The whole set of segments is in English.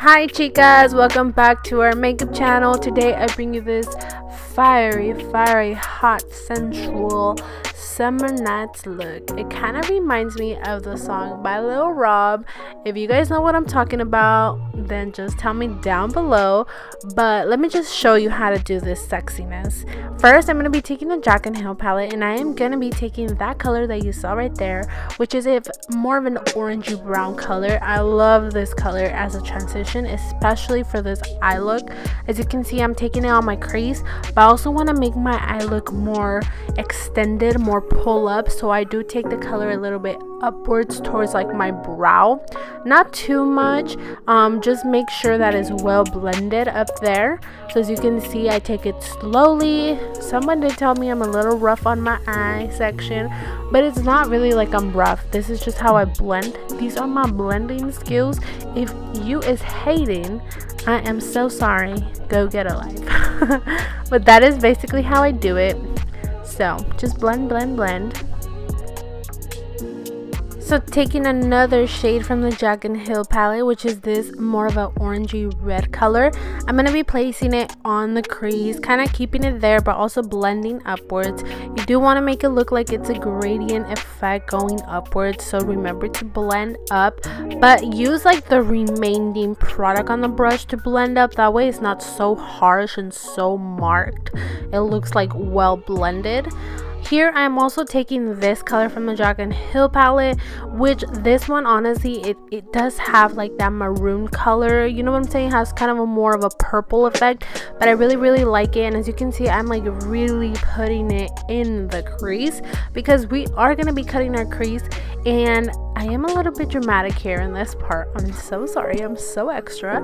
Hi chicas, welcome back to our makeup channel. Today I bring you this fiery hot sensual summer nights look. It kind of reminds me of the song by Lil Rob. If you guys know what I'm talking about, then just tell me down below, but let me just show you how to do this sexiness. First, I'm going to be taking the Jaclyn palette, and I am going to be taking that color that you saw right there, which is more of an orangey brown color. I love this color as a transition, especially for this eye look. As you can see, I'm taking it on my crease, but I also want to make my eye look more extended, more pull up, so I do take the color a little bit upwards towards like my brow, not too much, just make sure that it's well blended up there. So as you can see, I take it slowly. Someone did tell me I'm a little rough on my eye section, but it's not really like I'm rough. This is just how I blend. These are my blending skills. If you is hating, I am so sorry. Go get a life. But that is basically how I do it. So just blend. So taking another shade from the Jaclyn palette, which is this more of an orangey red color, I'm going to be placing it on the crease, kind of keeping it there but also blending upwards. You do want to make it look like it's a gradient effect going upwards, so remember to blend up, but use like the remaining product on the brush to blend up. That way it's not so harsh and so marked. It looks like well blended. Here I'm also taking this color from the Jaclyn palette, which this one honestly it does have like that maroon color, you know what I'm saying, it has kind of a more of a purple effect, but I really like it. And as you can see, I'm like really putting it in the crease because we are going to be cutting our crease, and I am a little bit dramatic here in this part. I'm so sorry, I'm so extra,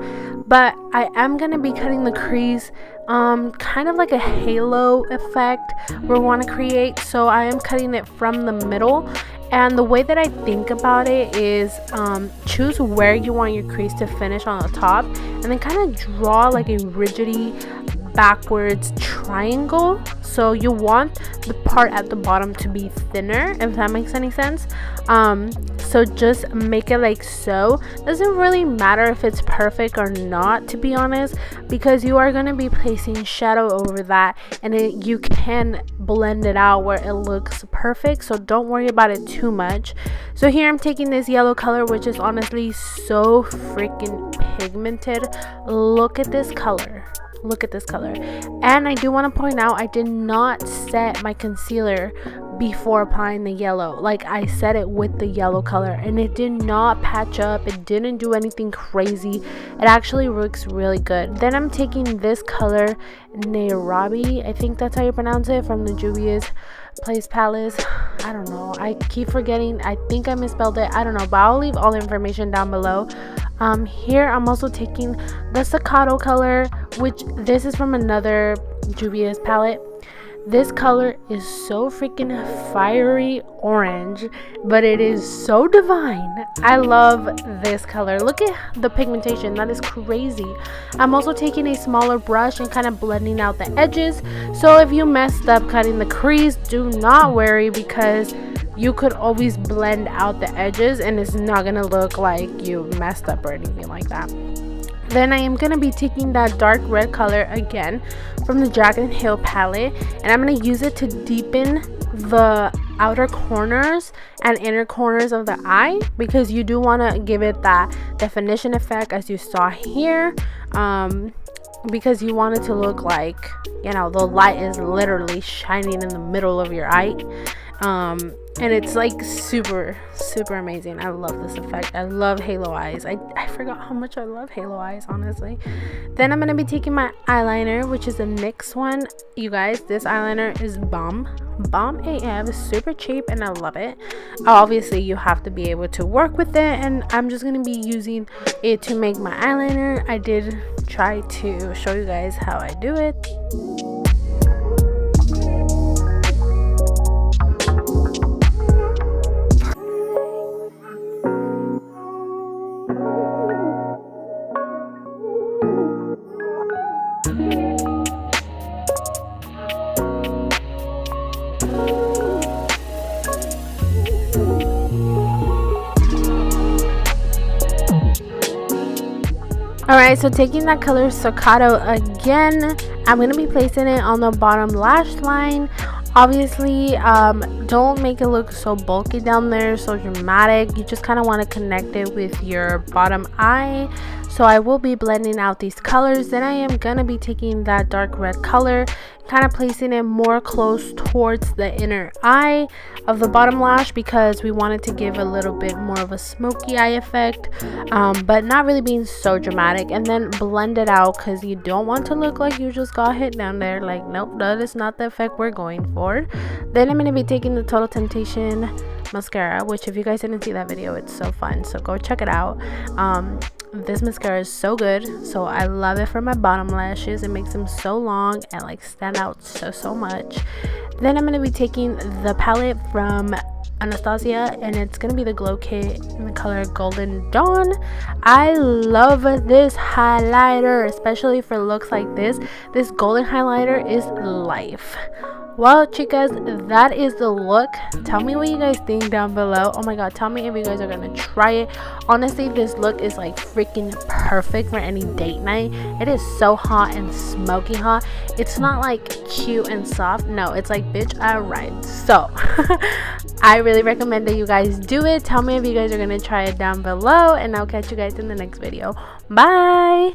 but I am going to be cutting the crease kind of like a halo effect we want to create. So I am cutting it from the middle, and the way that I think about it is choose where you want your crease to finish on the top, and then kind of draw like a rigidity backwards triangle. So you want the part at the bottom to be thinner, if that makes any sense. So just make it like so. Doesn't really matter if it's perfect or not, to be honest, because you are going to be placing shadow over that, and you can blend it out where it looks perfect, so don't worry about it too much. So here I'm taking this yellow color, which is honestly so freaking pigmented. Look at this color. Look at this color. And I do want to point out, I did not set my concealer before applying the yellow. Like, I set it with the yellow color, and it did not patch up. It didn't do anything crazy. It actually looks really good. Then I'm taking this color, Nairobi, I think that's how you pronounce it, from the Juvias palette. I don't know, I keep forgetting. I think I misspelled it, I don't know, but I'll leave all the information down below. Here I'm also taking the Staccato color, which this is from another Juvias palette. This color is so freaking fiery orange, but it is so divine. I love this color. Look at the pigmentation, that is crazy. I'm also taking a smaller brush and kind of blending out the edges. So if you messed up cutting the crease, do not worry, because you could always blend out the edges and it's not gonna look like you messed up or anything like that. Then I am going to be taking that dark red color again from the Jaclyn palette, and I'm going to use it to deepen the outer corners and inner corners of the eye, because you do want to give it that definition effect as you saw here, because you want it to look like, you know, the light is literally shining in the middle of your eye. And it's like super amazing. I love this effect. I love halo eyes. I forgot how much I love halo eyes, honestly. Then I'm gonna be taking my eyeliner, which is a NYX one. You guys, this eyeliner is bomb AF. It's super cheap and I love it. Obviously you have to be able to work with it, and I'm just gonna be using it to make my eyeliner. I did try to show you guys how I do it. Alright, so taking that color Staccato again, I'm going to be placing it on the bottom lash line. Obviously, don't make it look so bulky down there, so dramatic. You just kind of want to connect it with your bottom eye. So I will be blending out these colors. Then I am going to be taking that dark red color, kind of placing it more close towards the inner eye of the bottom lash, because we wanted to give a little bit more of a smoky eye effect, but not really being so dramatic. And then blend it out, because you don't want to look like you just got hit down there. Like, nope, that is not the effect we're going for. Then I'm going to be taking the Total Temptation mascara, which if you guys didn't see that video, it's so fun, so go check it out. This mascara is so good, so I love it for my bottom lashes. It makes them so long and like stand out so much. Then I'm going to be taking the palette from Anastasia, and it's going to be the Glow Kit in the color Golden Dawn. I love this highlighter, especially for looks like this. This golden highlighter is life. Well, chicas, that is the look. Tell me what you guys think down below. Oh my god, tell me if you guys are gonna try it. Honestly, this look is like freaking perfect for any date night. It is so hot and smoky hot. It's not like cute and soft. No, it's like, bitch, I ride. So I really recommend that you guys do it. Tell me if you guys are gonna try it down below, and I'll catch you guys in the next video. Bye.